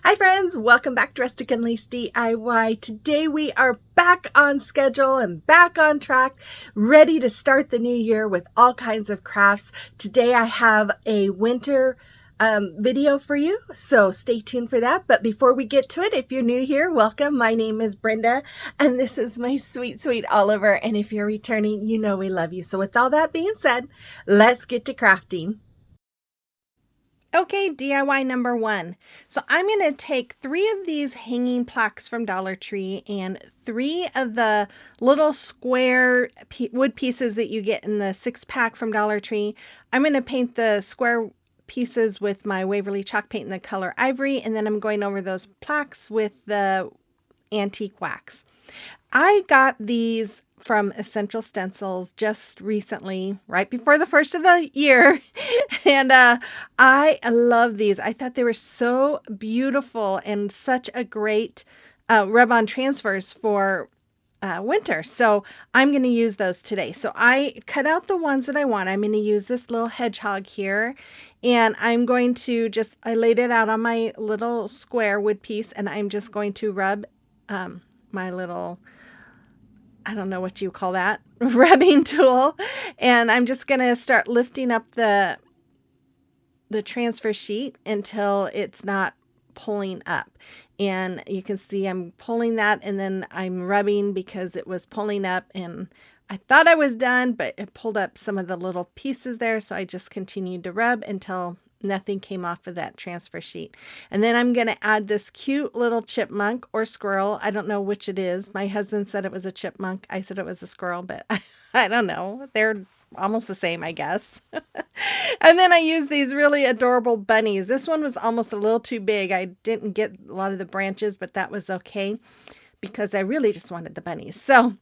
Hi friends, welcome back to Rustic and Lace DIY. Today we are back on schedule and back on track, ready to start the new year with all kinds of crafts. Today I have a winter video for you, so stay tuned for that. But before we get to it, if you're new here, welcome. My name is Brenda and this is my sweet Oliver. And if you're returning, you know we love you. So with all that being said, let's get to crafting. Okay, DIY number one. So I'm going to take 3 of these hanging plaques from Dollar Tree and 3 of the little square wood pieces that you get in the 6-pack from Dollar Tree. I'm going to paint the square pieces with my Waverly chalk paint in the color ivory, and then I'm going over those plaques with the antique wax. I got these from Essential Stencils just recently, right before the first of the year. And I love these. I thought they were so beautiful and such a great rub-on transfers for winter. So I'm going to use those today. So I cut out the ones that I want. I'm going to use this little hedgehog here. And I'm going to I laid it out on my little square wood piece, and I'm just going to rub my little, I don't know what you call that, rubbing tool. And I'm just going to start lifting up the transfer sheet until it's not pulling up. And you can see I'm pulling that, and then I'm rubbing because it was pulling up, and I thought I was done, but it pulled up some of the little pieces there. So I just continued to rub until nothing came off of that transfer sheet. And then I'm going to add this cute little chipmunk or squirrel. I don't know which it is. My husband said it was a chipmunk. I said it was a squirrel, but I don't know. They're almost the same, I guess. And then I used these really adorable bunnies. This one was almost a little too big. I didn't get a lot of the branches, but that was okay because I really just wanted the bunnies. So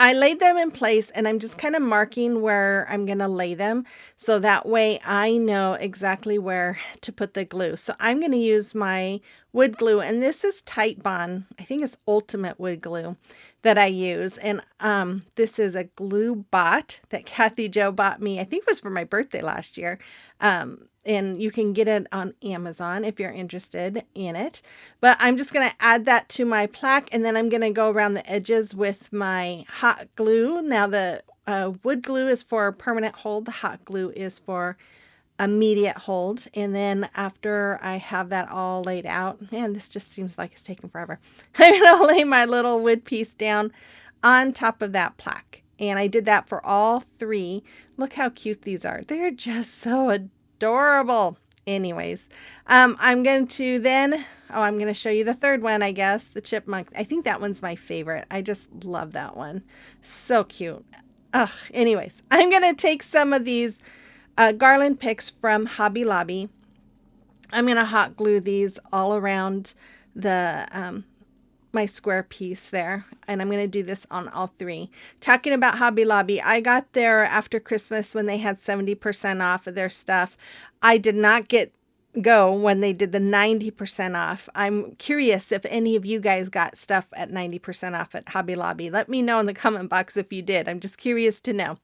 I laid them in place, and I'm just kind of marking where I'm going to lay them. So that way I know exactly where to put the glue. So I'm going to use my wood glue, and this is Tight Bond. I think it's Ultimate Wood Glue that I use. And this is a glue bot that Kathy Joe bought me. I think it was for my birthday last year. And you can get it on Amazon if you're interested in it. But I'm just going to add that to my plaque, and then I'm going to go around the edges with my hot glue. Now the wood glue is for permanent hold. The hot glue is for immediate hold. And then after I have that all laid out, man, this just seems like it's taking forever. I'm going to lay my little wood piece down on top of that plaque. And I did that for all 3. Look how cute these are. They're just so adorable. Anyways, I'm going to then, I'm going to show you the third one, I guess, the chipmunk. I think that one's my favorite. I just love that one. So cute. Ugh, anyways, I'm going to take some of these garland picks from Hobby Lobby. I'm going to hot glue these all around the my square piece there, and I'm going to do this on all 3. Talking about Hobby Lobby, I got there after Christmas when they had 70% off of their stuff. I did not go when they did the 90% off. I'm curious if any of you guys got stuff at 90% off at Hobby Lobby. Let me know in the comment box if you did. I'm just curious to know.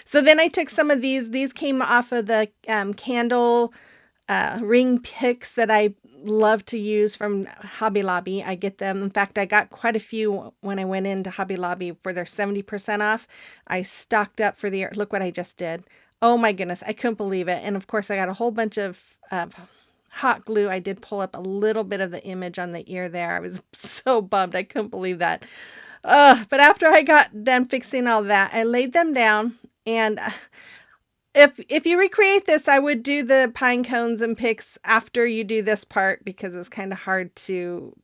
So then I took some of these came off of the candle ring picks that I love to use from Hobby Lobby. I get them. In fact, I got quite a few when I went into Hobby Lobby for their 70% off. I stocked up for the year. Look what I just did. Oh my goodness, I couldn't believe it. And of course, I got a whole bunch of hot glue. I did pull up a little bit of the image on the ear there. I was so bummed. I couldn't believe that. But after I got done fixing all that, I laid them down, and if you recreate this, I would do the pine cones and picks after you do this part because it's kind of hard to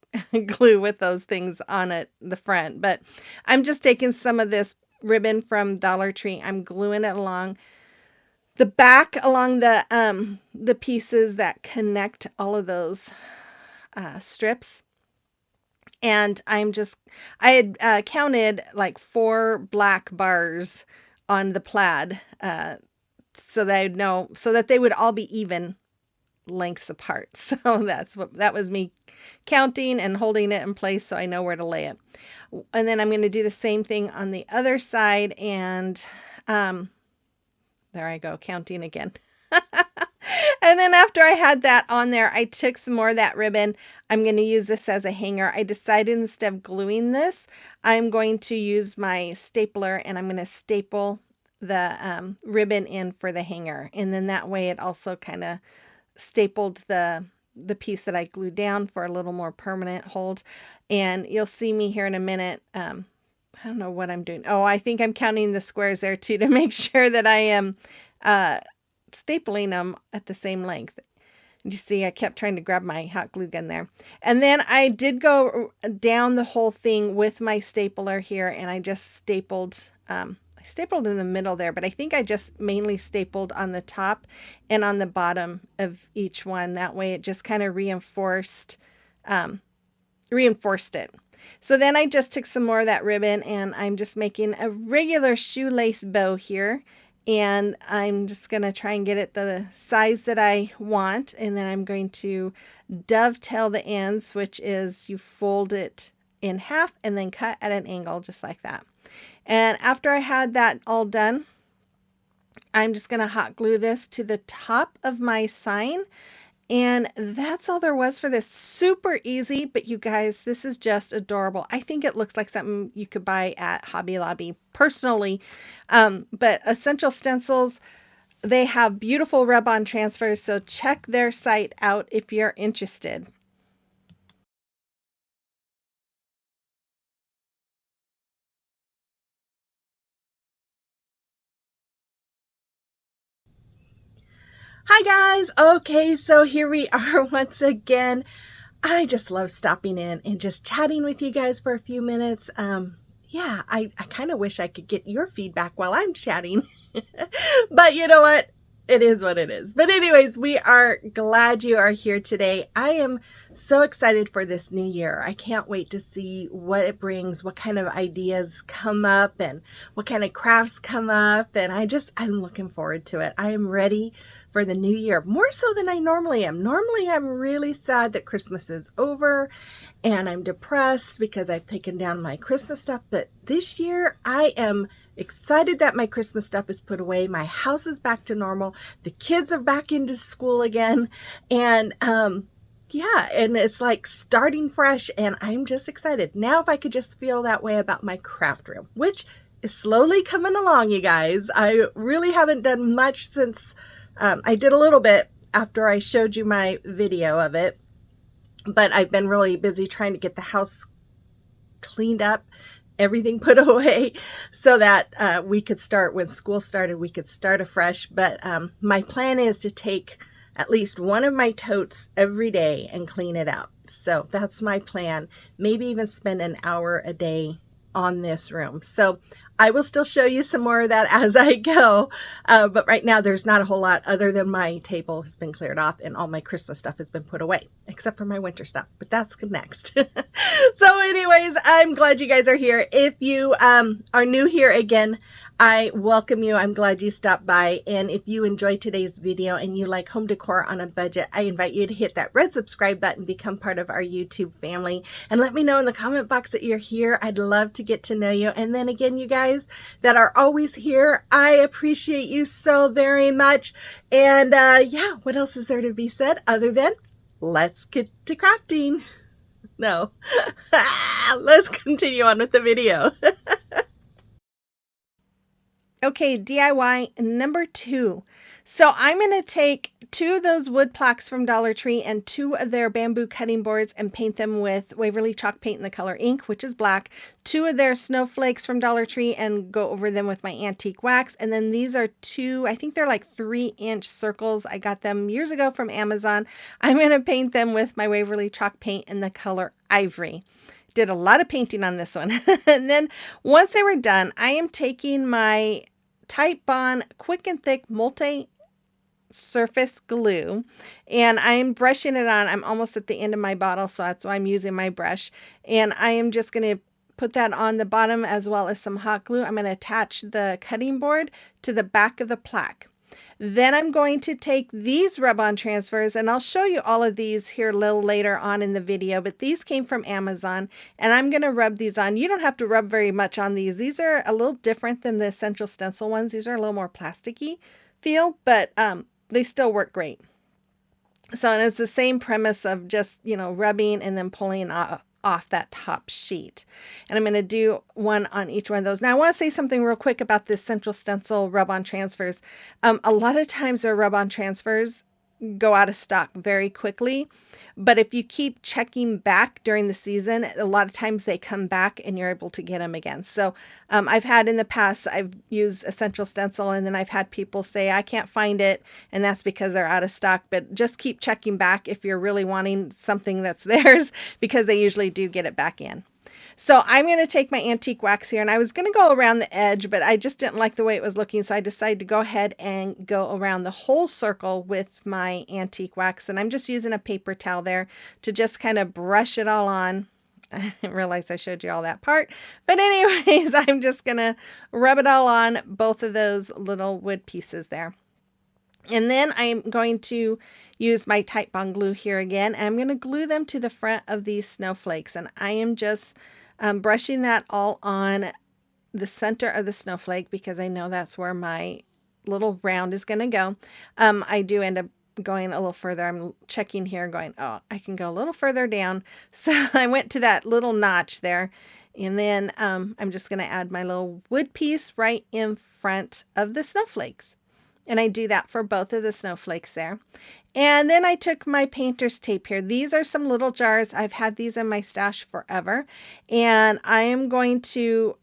glue with those things on the front. But I'm just taking some of this ribbon from Dollar Tree. I'm gluing it along the back, along the pieces that connect all of those strips. And I had counted like 4 black bars on the plaid, so that I'd know, so that they would all be even lengths apart. So that was me counting and holding it in place so I know where to lay it. And then I'm going to do the same thing on the other side, and there I go, counting again. And then after I had that on there, I took some more of that ribbon. I'm going to use this as a hanger. I decided instead of gluing this, I'm going to use my stapler and I'm going to staple the ribbon in for the hanger. And then that way it also kind of stapled the piece that I glued down for a little more permanent hold. And you'll see me here in a minute. I don't know what I'm doing. Oh, I think I'm counting the squares there too to make sure that I am uh, stapling them at the same length. You see, I kept trying to grab my hot glue gun there. And then I did go down the whole thing with my stapler here, and I just stapled, I stapled in the middle there, but I think I just mainly stapled on the top and on the bottom of each one. That way it just kind of um, reinforced it. So then I just took some more of that ribbon and I'm just making a regular shoelace bow here. And I'm just going to try and get it the size that I want. And then I'm going to dovetail the ends, which is you fold it in half and then cut at an angle just like that. And after I had that all done, I'm just going to hot glue this to the top of my sign. And that's all there was for this. Super easy, but you guys, this is just adorable. I think it looks like something you could buy at Hobby Lobby personally. But Essential Stencils, they have beautiful rub-on transfers, so check their site out if you're interested. Hi guys. Okay, so here we are once again. I just love stopping in and just chatting with you guys for a few minutes. Yeah, I kind of wish I could get your feedback while I'm chatting. But you know what? It is what it is. But anyways, we are glad you are here today. I am so excited for this new year. I can't wait to see what it brings, what kind of ideas come up and what kind of crafts come up. And I'm looking forward to it. I am ready for the new year, more so than I normally am. Normally, I'm really sad that Christmas is over and I'm depressed because I've taken down my Christmas stuff. But this year, I am excited that my Christmas stuff is put away. My house is back to normal. The kids are back into school again. And yeah, and it's like starting fresh and I'm just excited. Now if I could just feel that way about my craft room, which is slowly coming along, you guys. I really haven't done much since I did a little bit after I showed you my video of it, but I've been really busy trying to get the house cleaned up, everything put away so that we could start when school started, we could start afresh. But my plan is to take at least one of my totes every day and clean it out. So that's my plan. Maybe even spend an hour a day on this room. So I will still show you some more of that as I go. But right now there's not a whole lot other than my table has been cleared off and all my Christmas stuff has been put away, except for my winter stuff, but that's next. So anyways, I'm glad you guys are here. If you are new here again, I welcome you. I'm glad you stopped by. And if you enjoyed today's video and you like home decor on a budget, I invite you to hit that red subscribe button, become part of our YouTube family, and let me know in the comment box that you're here. I'd love to get to know you. And then again, you guys that are always here, I appreciate you so very much. And yeah, what else is there to be said other than let's get to crafting? No, let's continue on with the video. Okay, DIY number 2. So I'm going to take 2 of those wood plaques from Dollar Tree and 2 of their bamboo cutting boards and paint them with Waverly chalk paint in the color ink, which is black. 2 of their snowflakes from Dollar Tree and go over them with my antique wax. And then these are 2, I think they're like 3-inch circles. I got them years ago from Amazon. I'm going to paint them with my Waverly chalk paint in the color ivory. Did a lot of painting on this one. And then once they were done, I am taking my Type Bond Quick and Thick Multi Surface Glue and I'm brushing it on. I'm almost at the end of my bottle, so that's why I'm using my brush. And I am just going to put that on the bottom as well as some hot glue. I'm going to attach the cutting board to the back of the plaque. Then I'm going to take these rub-on transfers, and I'll show you all of these here a little later on in the video, but these came from Amazon, and I'm going to rub these on. You don't have to rub very much on these. These are a little different than the Essential Stencil ones. These are a little more plasticky feel, but they still work great. So, and it's the same premise of just, rubbing and then pulling off that top sheet. And I'm going to do one on each one of those. Now, I want to say something real quick about this central stencil rub-on transfers. A lot of times their rub-on transfers go out of stock very quickly. But if you keep checking back during the season, a lot of times they come back and you're able to get them again. So I've had in the past, I've used Essential Stencil and then I've had people say, I can't find it. And that's because they're out of stock. But just keep checking back if you're really wanting something that's theirs, because they usually do get it back in. So I'm going to take my antique wax here, and I was going to go around the edge, but I just didn't like the way it was looking. So I decided to go ahead and go around the whole circle with my antique wax. And I'm just using a paper towel there to just kind of brush it all on. I didn't realize I showed you all that part. But anyways, I'm just going to rub it all on both of those little wood pieces there. And then I'm going to use my Tite Bond glue here again. And I'm going to glue them to the front of these snowflakes. And I am just brushing that all on the center of the snowflake because I know that's where my little round is going to go. I do end up going a little further. I'm checking here going, oh, I can go a little further down. So I went to that little notch there. And then I'm just going to add my little wood piece right in front of the snowflakes. And I do that for both of the snowflakes there. And then I took my painter's tape here. These are some little jars. I've had these in my stash forever. And I am going to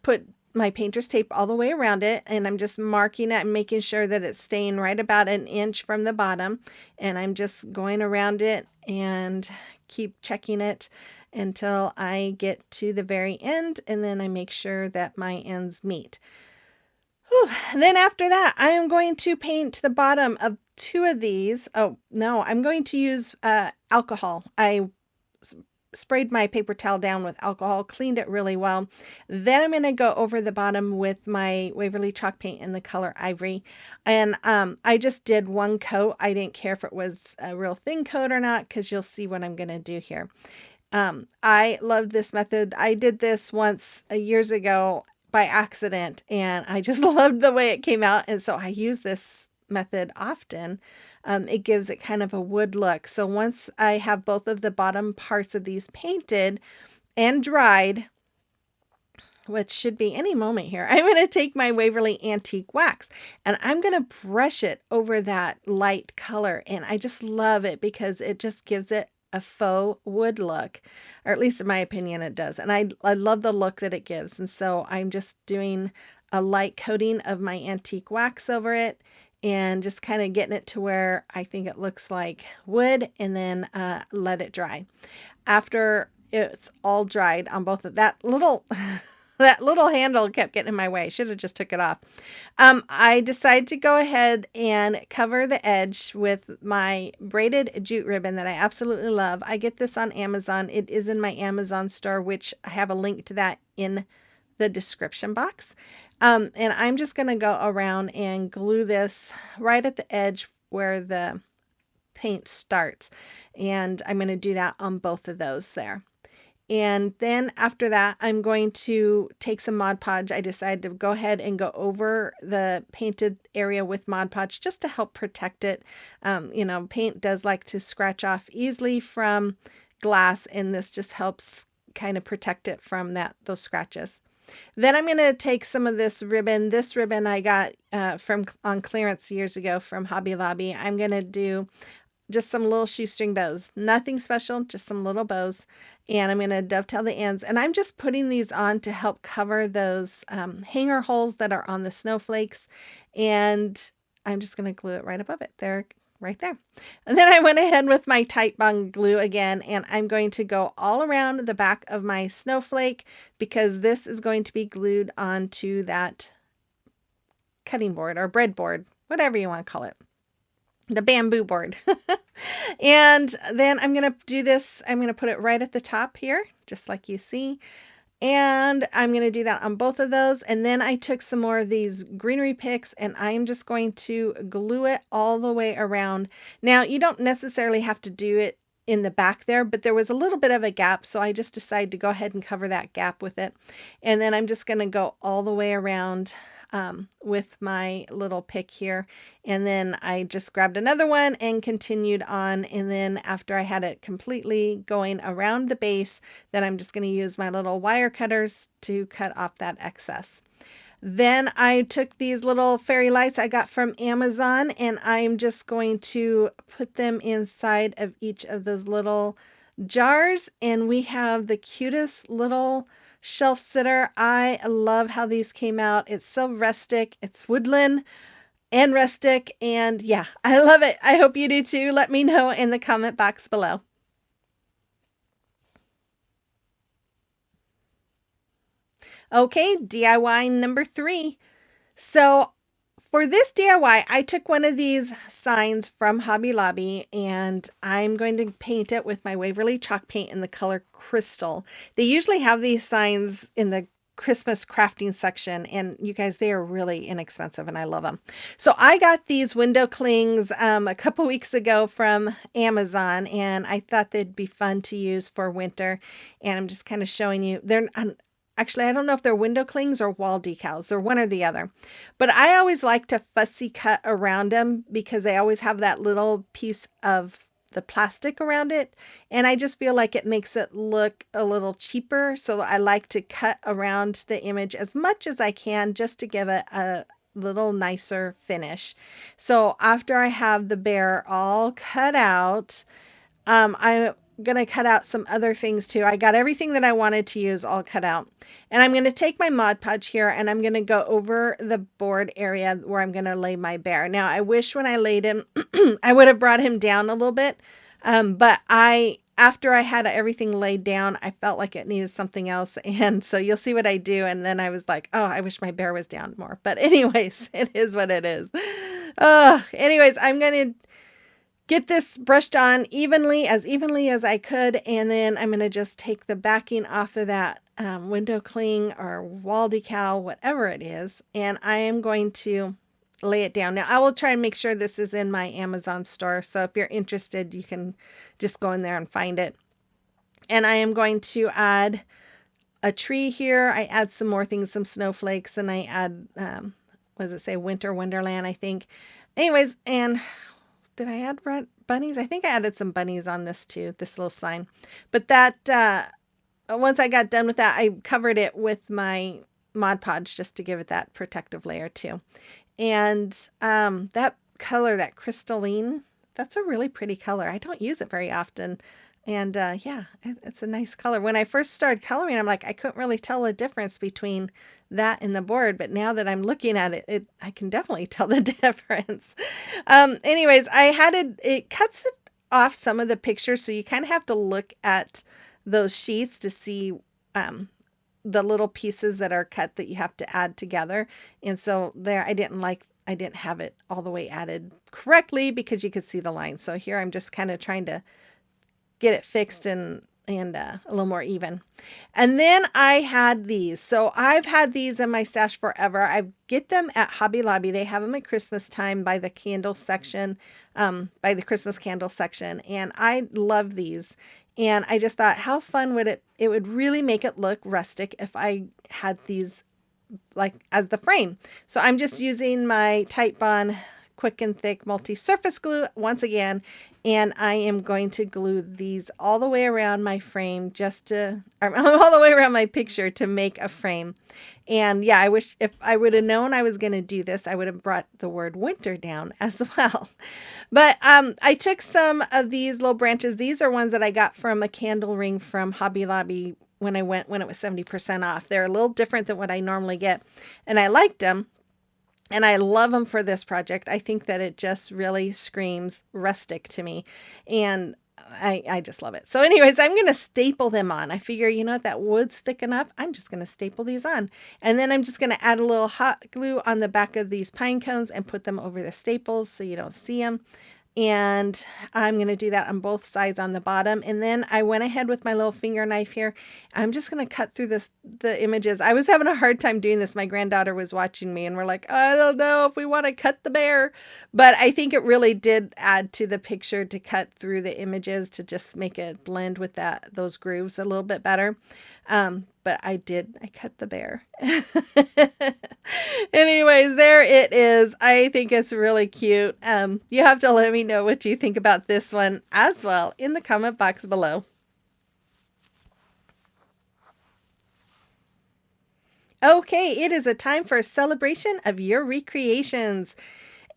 put my painter's tape all the way around it. And I'm just marking it and making sure that it's staying right about an inch from the bottom. And I'm just going around it and keep checking it until I get to the very end. And then I make sure that my ends meet. Whew. Then after that, I am going to paint the bottom of two of these. Oh, no, I'm going to use alcohol. I sprayed my paper towel down with alcohol, cleaned it really well. Then I'm going to go over the bottom with my Waverly chalk paint in the color Ivory. And I just did one coat. I didn't care if it was a real thin coat or not, because you'll see what I'm going to do here. I loved this method. I did this once years ago by accident, and I just loved the way it came out. And so I use this method often. It gives it kind of a wood look. So once I have both of the bottom parts of these painted and dried, which should be any moment here, I'm going to take my Waverly Antique Wax and I'm going to brush it over that light color. And I just love it because it just gives it a faux wood look, or at least in my opinion, it does. And I love the look that it gives. And so I'm just doing a light coating of my antique wax over it and just kind of getting it to where I think it looks like wood, and then let it dry. After it's all dried on both of that little that little handle kept getting in my way. Should have just took it off. I decided to go ahead and cover the edge with my braided jute ribbon that I absolutely love. I get this on Amazon. It is in my Amazon store, which I have a link to that in the description box. And I'm just going to go around and glue this right at the edge where the paint starts. And I'm going to do that on both of those there. And then after that, I'm going to take some Mod Podge. I decided to go ahead and go over the painted area with Mod Podge just to help protect it. Paint does like to scratch off easily from glass, and this just helps kind of protect it from those scratches. Then I'm going to take some of this ribbon. This ribbon I got from on clearance years ago from Hobby Lobby. I'm going to do just some little shoestring bows, nothing special, just some little bows. And I'm going to dovetail the ends. And I'm just putting these on to help cover those hanger holes that are on the snowflakes. And I'm just going to glue it right above it there, right there. And then I went ahead with my Tite Bond glue again, and I'm going to go all around the back of my snowflake because this is going to be glued onto that cutting board or breadboard, whatever you want to call it, the bamboo board. And then I'm going to do this. I'm going to put it right at the top here, just like you see. And I'm going to do that on both of those. And then I took some more of these greenery picks and I'm just going to glue it all the way around. Now, you don't necessarily have to do it in the back there, but there was a little bit of a gap. So I just decided to go ahead and cover that gap with it. And then I'm just going to go all the way around with my little pick here. And then I just grabbed another one and continued on. And then after I had it completely going around the base, then I'm just going to use my little wire cutters to cut off that excess. Then I took these little fairy lights I got from Amazon, and I'm just going to put them inside of each of those little jars. And we have the cutest little shelf sitter. I love how these came out. It's so rustic. It's woodland and rustic. And yeah, I love it. I hope you do too. Let me know in the comment box below. Okay, DIY number 3. So for this DIY, I took one of these signs from Hobby Lobby and I'm going to paint it with my Waverly chalk paint in the color Crystal. They usually have these signs in the Christmas crafting section, and you guys, they are really inexpensive and I love them. So I got these window clings a couple weeks ago from Amazon, and I thought they'd be fun to use for winter. And I'm just kind of showing you. Actually, I don't know if they're window clings or wall decals. They're one or the other. But I always like to fussy cut around them because they always have that little piece of the plastic around it. And I just feel like it makes it look a little cheaper. So I like to cut around the image as much as I can just to give it a little nicer finish. So after I have the bear all cut out, I'm gonna cut out some other things too. I got everything that I wanted to use all cut out. And I'm gonna take my Mod Podge here and I'm gonna go over the board area where I'm gonna lay my bear. Now I wish when I laid him, I would have brought him down a little bit. But after I had everything laid down, I felt like it needed something else. And so you'll see what I do. And then I was like, oh, I wish my bear was down more. But anyways, it is what it is. Anyways, I'm going to get this brushed on evenly as I could, and then I'm going to just take the backing off of that window cling or wall decal, whatever it is, and I am going to lay it down. Now I will try and make sure this is in my Amazon store, so if you're interested you can just go in there and find it. And I am going to add a tree here. I add some more things, some snowflakes, and I add what does it say, winter wonderland, I think. Anyways, and did I add bunnies? I think I added some bunnies on this too, this little sign. But that, once I got done with that, I covered it with my Mod Podge just to give it that protective layer too. And that color, that crystalline, that's a really pretty color. I don't use it very often. And yeah, it's a nice color. When I first started coloring, I'm like, I couldn't really tell the difference between that and the board. But now that I'm looking at it, I can definitely tell the difference. Anyways, it cuts it off some of the pictures. So you kind of have to look at those sheets to see the little pieces that are cut that you have to add together. And so there, I didn't have it all the way added correctly because you could see the line. So here I'm just kind of trying to get it fixed and a little more even. And then I had these. So I've had these in my stash forever. I get them at Hobby Lobby. They have them at Christmas time by the candle section, by the Christmas candle section. And I love these. And I just thought, how fun would it would really make it look rustic if I had these like as the frame. So I'm just using my Titebond Quick and Thick multi-surface glue once again, and I am going to glue these all the way around my frame all the way around my picture to make a frame. And yeah, I wish if I would have known I was going to do this, I would have brought the word winter down as well. But I took some of these little branches. These are ones that I got from a candle ring from Hobby Lobby when it was 70% off. They're a little different than what I normally get, and I liked them. And I love them for this project. I think that it just really screams rustic to me. And I just love it. So anyways, I'm going to staple them on. I figure, you know what, that wood's thick enough. I'm just going to staple these on. And then I'm just going to add a little hot glue on the back of these pine cones and put them over the staples so you don't see them. And I'm going to do that on both sides on the bottom. And then I went ahead with my little finger knife here. I'm just going to cut through the images. I was having a hard time doing this. My granddaughter was watching me and we're like, I don't know if we want to cut the bear. But I think it really did add to the picture to cut through the images to just make it blend with those grooves a little bit better. but I cut the bear. Anyways, there it is. I think it's really cute. You have to let me know what you think about this one as well in the comment box below. Okay, it is a time for a celebration of your recreations.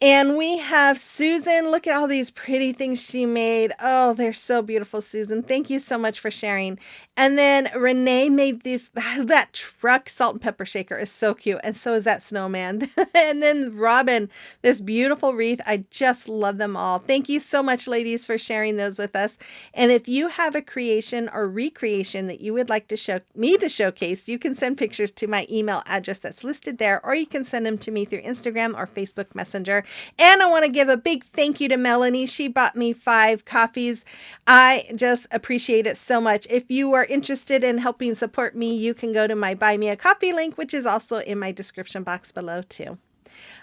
And we have Susan. Look at all these pretty things she made. Oh, they're so beautiful, Susan. Thank you so much for sharing. And then Renee made these, that truck salt and pepper shaker is so cute. And so is that snowman. And then Robin, this beautiful wreath. I just love them all. Thank you so much, ladies, for sharing those with us. And if you have a creation or recreation that you would like to show me to showcase, you can send pictures to my email address that's listed there, or you can send them to me through Instagram or Facebook Messenger. And I want to give a big thank you to Melanie. She bought me 5 coffees. I just appreciate it so much. If you are interested in helping support me, you can go to my Buy Me a Coffee link, which is also in my description box below too.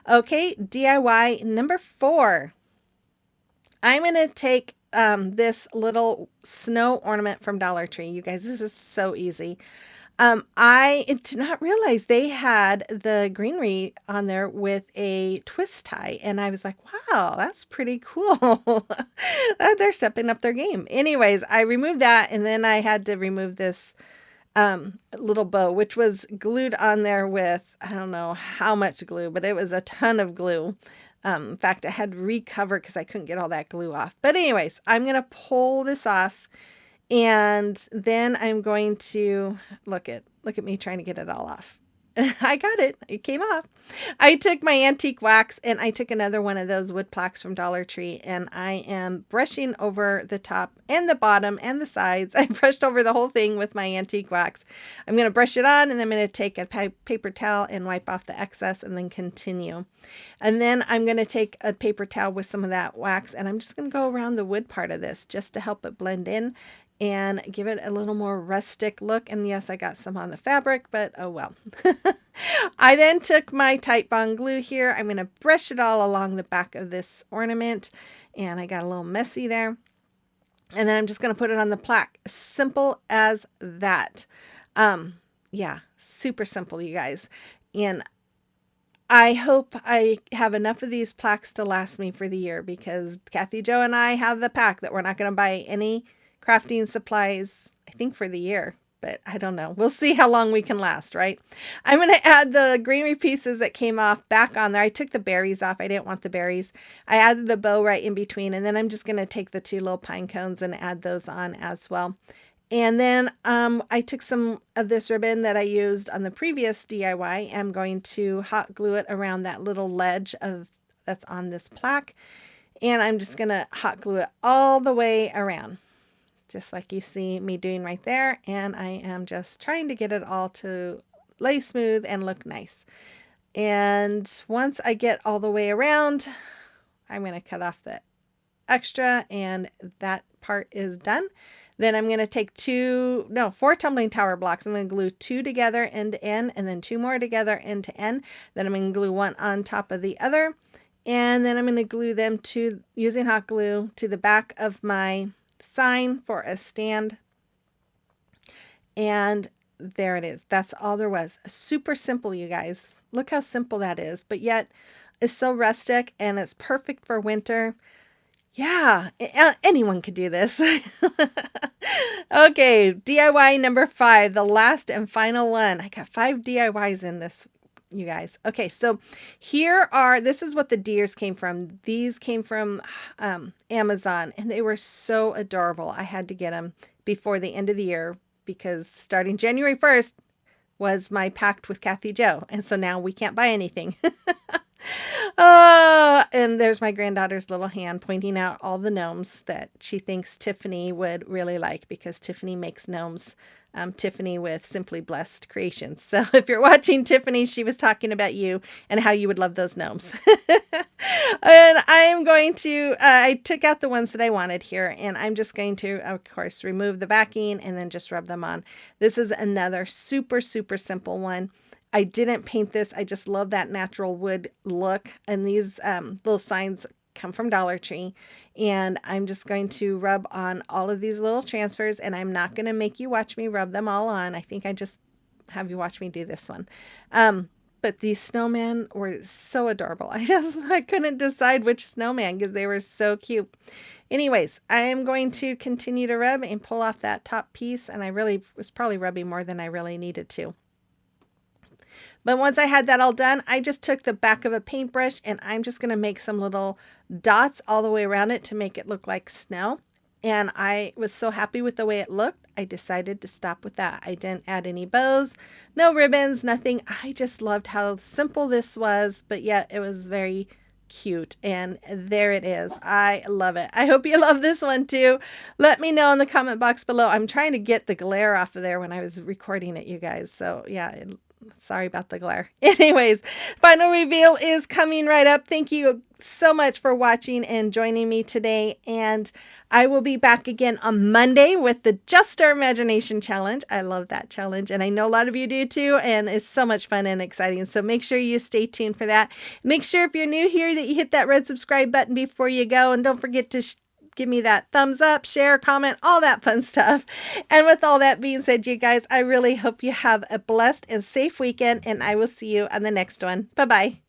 Okay, DIY number 4. I'm going to take this little snow ornament from Dollar Tree. You guys, this is so easy. I did not realize they had the greenery on there with a twist tie, and I was like, wow, that's pretty cool. They're stepping up their game. Anyways, I removed that, and then I had to remove this little bow, which was glued on there with, I don't know how much glue, but it was a ton of glue. In fact, I had to recover because I couldn't get all that glue off. But anyways, I'm going to pull this off, and then I'm going to look at me trying to get it all off. I got it. It came off. I took my antique wax and I took another one of those wood plaques from Dollar Tree, and I am brushing over the top and the bottom and the sides. I brushed over the whole thing with my antique wax. I'm going to brush it on, and then I'm going to take a paper towel and wipe off the excess and then continue. And then I'm going to take a paper towel with some of that wax, and I'm just going to go around the wood part of this just to help it blend in and give it a little more rustic look. And yes, I got some on the fabric, but oh well. I then took my Titebond glue here. I'm going to brush it all along the back of this ornament, and I got a little messy there. And then I'm just going to put it on the plaque. Simple as that. Yeah, super simple, you guys. And I hope I have enough of these plaques to last me for the year, because Kathy Jo and I have the pact that we're not going to buy any crafting supplies, I think, for the year. But I don't know. We'll see how long we can last, right? I'm going to add the greenery pieces that came off back on there. I took the berries off. I didn't want the berries. I added the bow right in between. And then I'm just going to take the 2 little pine cones and add those on as well. And then I took some of this ribbon that I used on the previous DIY. I'm going to hot glue it around that little ledge that's on this plaque. And I'm just going to hot glue it all the way around, just like you see me doing right there. And I am just trying to get it all to lay smooth and look nice. And once I get all the way around, I'm going to cut off the extra, and that part is done. Then I'm going to take 4 tumbling tower blocks. I'm going to glue 2 together end to end, and then 2 more together end to end. Then I'm going to glue 1 on top of the other, and then I'm going to glue them to, using hot glue, to the back of my sign for a stand. And there it is. That's all there was. Super simple, you guys. Look how simple that is, but yet it's so rustic, and it's perfect for winter. Yeah, anyone could do this. Okay, DIY number 5, the last and final one. I got 5 DIYs in this, you guys. Okay, so this is what the deers came from. These came from Amazon, and they were so adorable. I had to get them before the end of the year, because starting January 1st was my pact with Kathy Jo, and so now we can't buy anything. Oh, and there's my granddaughter's little hand pointing out all the gnomes that she thinks Tiffany would really like, because Tiffany makes gnomes. Tiffany with Simply Blessed Creations. So if you're watching, Tiffany, she was talking about you and how you would love those gnomes. And I'm going to, I took out the ones that I wanted here, and I'm just going to, of course, remove the backing and then just rub them on. This is another super, super simple one. I didn't paint this. I just love that natural wood look. And these little signs come from Dollar Tree. And I'm just going to rub on all of these little transfers. And I'm not going to make you watch me rub them all on. I think I just have you watch me do this one. But these snowmen were so adorable. I couldn't decide which snowman because they were so cute. Anyways, I am going to continue to rub and pull off that top piece, and I really was probably rubbing more than I really needed to. But once I had that all done, I just took the back of a paintbrush and I'm just going to make some little dots all the way around it to make it look like snow. And I was so happy with the way it looked, I decided to stop with that. I didn't add any bows, no ribbons, nothing. I just loved how simple this was, but yet it was very cute. And there it is. I love it. I hope you love this one too. Let me know in the comment box below. I'm trying to get the glare off of there when I was recording it, you guys. So yeah, sorry about the glare. Anyways, final reveal is coming right up. Thank you so much for watching and joining me today. And I will be back again on Monday with the Just Our Imagination Challenge. I love that challenge. And I know a lot of you do too. And it's so much fun and exciting. So make sure you stay tuned for that. Make sure if you're new here that you hit that red subscribe button before you go. And don't forget to give me that thumbs up, share, comment, all that fun stuff. And with all that being said, you guys, I really hope you have a blessed and safe weekend, and I will see you on the next one. Bye-bye.